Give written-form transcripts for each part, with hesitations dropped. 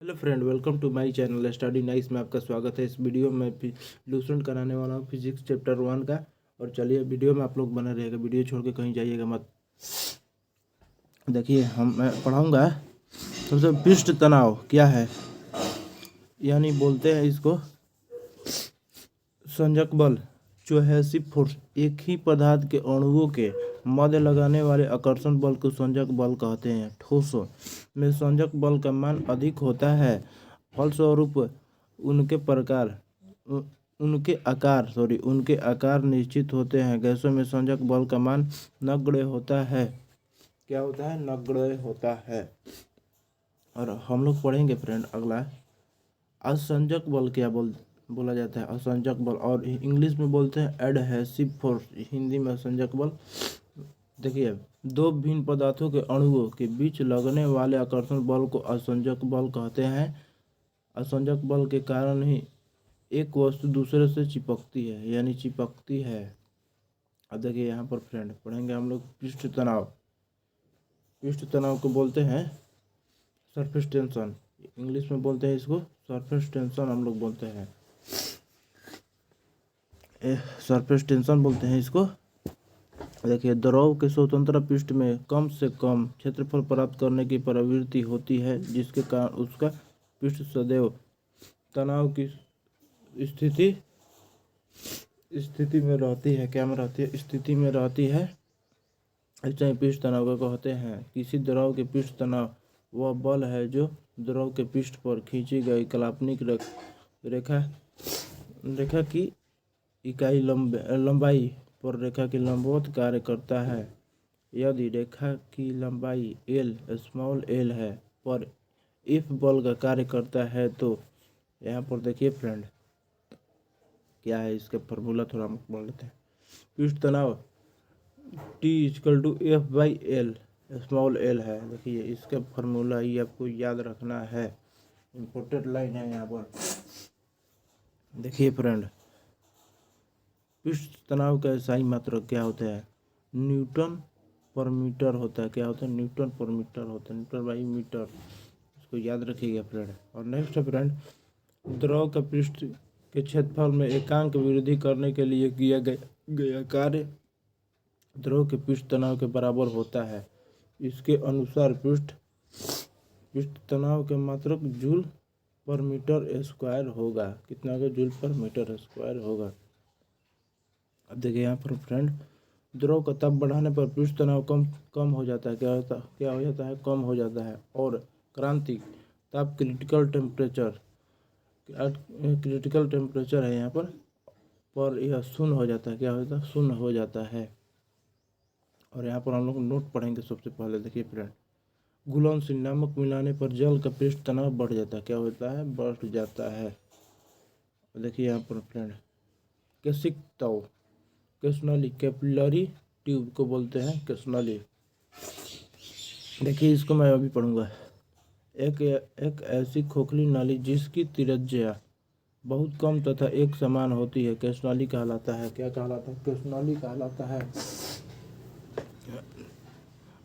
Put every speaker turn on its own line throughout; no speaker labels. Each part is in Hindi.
Hello friend, welcome to my channel Study Nice में आपका स्वागत है। इस वीडियो में इल्यूस्ट्रेशन कराने वाला हूँ फिजिक्स चैप्टर 1 का। और चलिए वीडियो में आप लोग बने रहेगा, वीडियो छोड़ के कहीं जाइएगा मत। देखिए मैं पढ़ाऊँगा। सबसे पृष्ठ तनाव क्या है, यानी बोलते हैं इसको संजक बल, कोहेसिव फोर्स। एक ही पदार्थ के अणुओं के मध्य लगाने वाले आकर्षण बल को संजक बल कहते हैं। ठोसों में संजक बल का मान अधिक होता है, फलस्वरूप उनके आकार निश्चित होते हैं। गैसों में संजक बल का मान नगण्य होता है। क्या होता है? नगण्य होता है। और हम लोग पढ़ेंगे फ्रेंड अगला, असंजक बल क्या बोला जाता है। असंजक बल, और इंग्लिश में बोलते हैं एडहेसिव फोर्स, हिंदी में असंजक बल। देखिए, दो भिन्न पदार्थों के अणुओं के बीच लगने वाले आकर्षण बल को असंजक बल कहते हैं। असंजक बल के कारण ही एक वस्तु दूसरे से चिपकती है, यानी चिपकती है। अब देखिए यहाँ पर फ्रेंड पढ़ेंगे हम लोग पृष्ठ तनाव। पृष्ठ तनाव को बोलते हैं सरफेस टेंशन, इंग्लिश में बोलते हैं इसको सरफेस टेंशन, हम लोग बोलते हैं सरफेस टेंशन बोलते हैं इसको। देखिए, द्रव के स्वतंत्र पृष्ठ में कम से कम क्षेत्रफल प्राप्त करने की प्रवृत्ति होती है, जिसके कारण उसका पृष्ठ सदैव तनाव की स्थिति में रहती है। क्या में रहती है? स्थिति में रहती है। ऐसे ही पृष्ठ तनाव को कहते हैं। किसी द्रव के पृष्ठ तनाव वह बल है जो द्रव के पृष्ठ पर खींची गई काल्पनिक रेखा की इकाई लंबाई पर रेखा की लंबवत कार्य करता है। यदि रेखा की लंबाई स्मॉल एल है पर इफ बल का कार्य करता है, तो यहाँ पर देखिए फ्रेंड क्या है इसका फॉर्मूला, थोड़ा हम बोल लेते हैं। पृष्ठ तनाव T=F/L, स्मॉल एल है। देखिए इसका फॉर्मूला ही आपको याद रखना है, इम्पोर्टेंट लाइन है यहाँ पर। देखिए फ्रेंड, पृष्ठ तनाव का SI मात्रक क्या होता है? न्यूटन पर मीटर होता है। क्या होता है? न्यूटन पर मीटर होता है, न्यूटन बाई मीटर। इसको याद रखिएगा फ्रेंड। और नेक्स्ट है फ्रेंड, द्रव का पृष्ठ के क्षेत्रफल में एकांक वृद्धि करने के लिए किया गया कार्य द्रव के पृष्ठ तनाव के बराबर होता है। इसके अनुसार पृष्ठ तनाव के मात्रक जूल पर मीटर स्क्वायर होगा। कितना होगा? जूल पर मीटर स्क्वायर होगा। अब देखिए यहाँ पर फ्रेंड, द्रव का ताप बढ़ाने पर पृष्ठ तनाव कम हो जाता है। क्या हो जाता है? कम हो जाता है। और क्रांतिक ताप क्रिटिकल टेम्परेचर है यहाँ पर यह शून्य हो जाता है। क्या होता है? शून्य हो जाता है। और यहाँ पर हम लोग नोट पढ़ेंगे। सबसे पहले देखिए फ्रेंड, घुलनशील नमक मिलाने पर जल का पृष्ठ तनाव बढ़ जाता है। क्या होता है? बढ़ जाता है। देखिए यहाँ पर फ्रेंड, केशिका कैस्नली, कैपिलरी ट्यूब को बोलते हैं कैस्नली। देखिए इसको मैं अभी पढ़ूंगा। एक ऐसी खोखली नाली जिसकी त्रिज्या बहुत कम तथा एक समान होती है, कैस्नली कहलाता है। क्या कहलाता है? कैस्नली कहलाता है।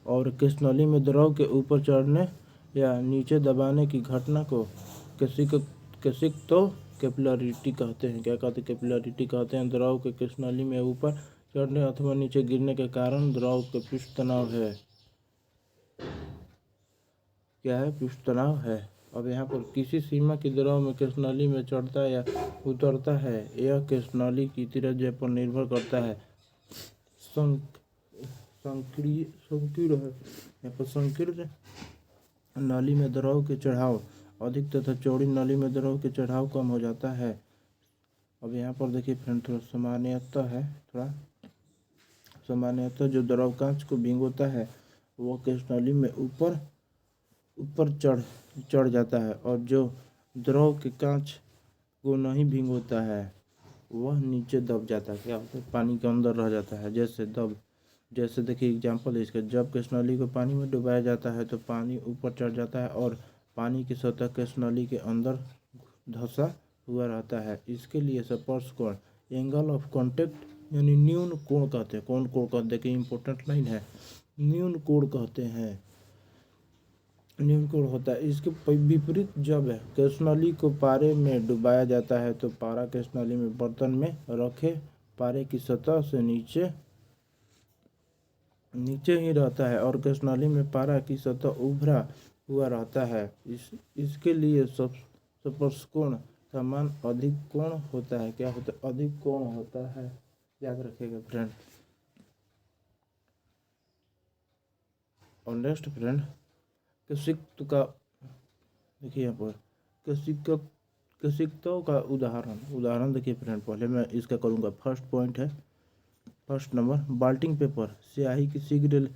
और कैस्नली में द्रव के ऊपर चढ़ने या नीचे दबाने की घटना को कैपिलरिटी कहते हैं। क्या कहते हैं? कैपिलरिटी कहते हैं। द्रव के कैस्नली में ऊपर चढ़ने अथवा नीचे गिरने के कारण द्रव के पृष्ठ तनाव है। क्या है? पृष्ठ तनाव है। अब यहाँ पर किसी सीमा की द्रव में कैस्नली में चढ़ता या उतरता है, यह कैस्नली की त्रिज्या पर निर्भर करता है। संकीर्ण है। यहाँ पर संकीर्ण नाली में द्रव के चढ़ाव अधिक तथा चौड़ी नाली में द्रव के चढ़ाव कम हो जाता है। अब यहाँ पर देखिए फ्रेंड, थोड़ा सामान्यतः जो द्रव कांच को भिगोता है वह कैस्नली में ऊपर चढ़ जाता है, और जो द्रव के कांच को नहीं भिगोता है वह नीचे दब जाता है। क्या होता है? पानी के अंदर रह जाता है। जैसे देखिए एग्जाम्पल है इसका, जब कैस्नली को पानी में डुबाया जाता है तो पानी ऊपर चढ़ जाता है और पानी की सतह कैस्नली के अंदर धंसा हुआ रहता है। इसके लिए स्पर्श कोण, एंगल ऑफ कॉन्टेक्ट, यानी न्यून कोण कहते हैं। कौन कोण कहते हैं? देखिए इंपॉर्टेंट लाइन है, न्यून कोण कहते हैं। न्यून कोण होता है। इसके विपरीत जब केशनली को पारे में डुबाया जाता है तो पारा केशनली में बर्तन में रखे पारे की सतह से नीचे ही रहता है और केशनली में पारा की सतह उभरा हुआ रहता है। इसके लिए स्पर्शकोण का मान अधिक कोण होता है। क्या होता है? अधिक कोण होता है, याद रखिएगा फ्रेंड। और नेक्स्ट फ्रेंड, केशिक्त का देखिए यहाँ पर केशिक्तों का उदाहरण देखिए फ्रेंड। पहले मैं इसका करूँगा। फर्स्ट पॉइंट है, फर्स्ट नंबर, बाल्टिंग पेपर स्याही की शीघ्र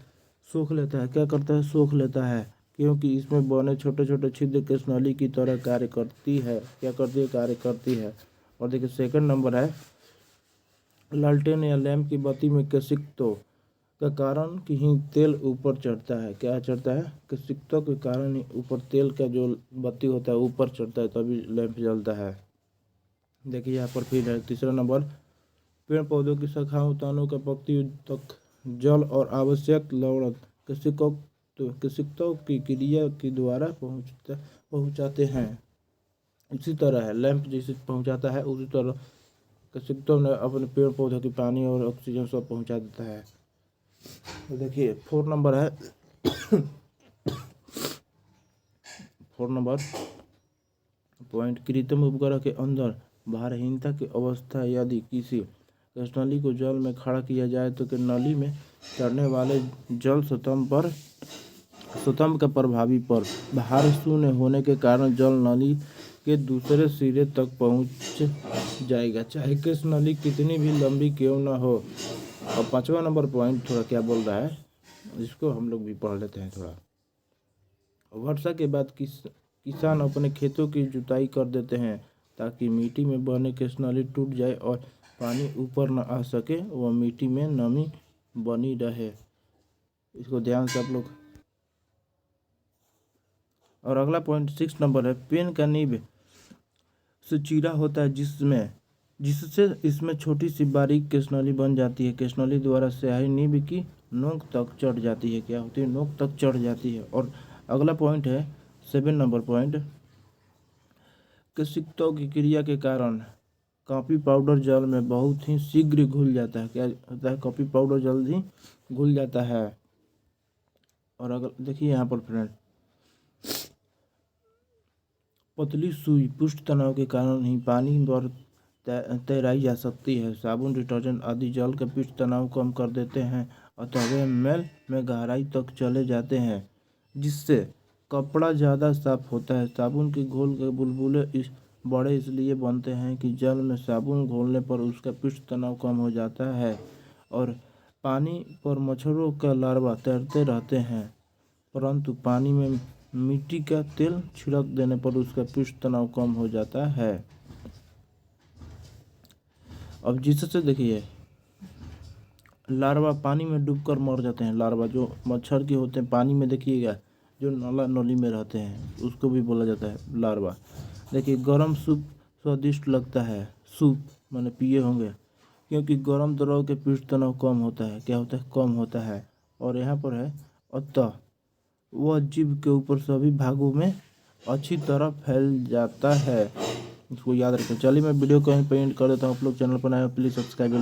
सोख लेता है। क्या करता है? सोख लेता है, क्योंकि इसमें बने छोटे छोटे छिद्र केशनली की तरह कार्य करती है। क्या करती है? कार्य करती है। और देखिए सेकंड नंबर है, लालटेन या लैंप की बत्ती में केशिक्तों का कारण कि ही तेल ऊपर चढ़ता है। क्या चढ़ता है? केशिक्तों के कारण ही ऊपर तेल का जो बत्ती होता है ऊपर चढ़ता है, तभी लैंप जलता है। देखिए यहाँ पर फिर है तीसरा नंबर, पेड़ पौधों की शाखाओं तनों का पत्ती तक जल और आवश्यक लवण केशिक्तों की क्रिया के द्वारा पहुँचाते हैं। इसी तरह है, लैंप जैसे पहुँचाता है उसी तरह केशिक्तों ने अपने पेड़ पौधों की पानी और ऑक्सीजन सब पहुँचा देता है। तो देखिए 4 नंबर है 4 नंबर पॉइंट, कृत्रिम उपग्रह के अंदर भारहीनता की अवस्था, यदि किसी केशनली को जल में खड़ा किया जाए तो के नली में चढ़ने वाले जल स्तंभ का प्रभावी पर भार शून्य होने के कारण जल नली के दूसरे सिरे तक पहुंच जाएगा, चाहे केशनली कितनी भी लंबी क्यों न हो। और 5वां नंबर पॉइंट थोड़ा क्या बोल रहा है, इसको हम लोग भी पढ़ लेते हैं थोड़ा। वर्षा के बाद किसान अपने खेतों की जुताई कर देते हैं ताकि मिट्टी में बने केशनली टूट जाए और पानी ऊपर न आ सके, वह मिट्टी में नमी बनी रहे। इसको ध्यान से आप लोग। और अगला पॉइंट 6 नंबर है, पेन का नीब से चीरा होता है जिससे इसमें छोटी सी बारीक केशनली बन जाती है। केशनली द्वारा स्याही नीब की नोक तक चढ़ जाती है। क्या होती है? नोक तक चढ़ जाती है। और अगला पॉइंट है 7 नंबर पॉइंट, केशिक्तों की क्रिया के कारण कॉफी पाउडर जल में बहुत ही शीघ्र घुल जाता है। क्या होता है? कॉफी पाउडर जल्दी घुल जाता है। और अगर देखिए यहाँ पर फ्रेंड, पतली सुई पृष्ठ तनाव के कारण ही पानी पर तैराई जा सकती है। साबुन, डिटर्जेंट आदि जल का पृष्ठ तनाव कम कर देते हैं, अतः वे मैल में गहराई तक चले जाते हैं, जिससे कपड़ा ज़्यादा साफ होता है। साबुन के घोल के बुलबुले बड़े इसलिए बनते हैं कि जल में साबुन घोलने पर उसका पृष्ठ तनाव कम हो जाता है और पानी पर मच्छरों का लार्वा तैरते रहते हैं, परंतु पानी में मिट्टी का तेल छिड़क देने पर उसका पृष्ठ तनाव कम हो जाता है। अब जिससे देखिए लार्वा पानी में डूबकर मर जाते हैं। लार्वा जो मच्छर के होते हैं पानी में, देखिएगा जो नली में रहते हैं उसको भी बोला जाता है लार्वा। देखिए गर्म सूप स्वादिष्ट लगता है। सूप मैंने पिए होंगे, क्योंकि गर्म द्रव के पृष्ठ तनाव कम होता है। क्या होता है? कम होता है। और यहाँ पर है, अतः वह जीभ के ऊपर सभी भागों में अच्छी तरह फैल जाता है। इसको याद रखें। चलिए मैं वीडियो को यहीं पे एंड कर देता हूँ। आप लोग चैनल पर नए हो प्लीज़ सब्सक्राइब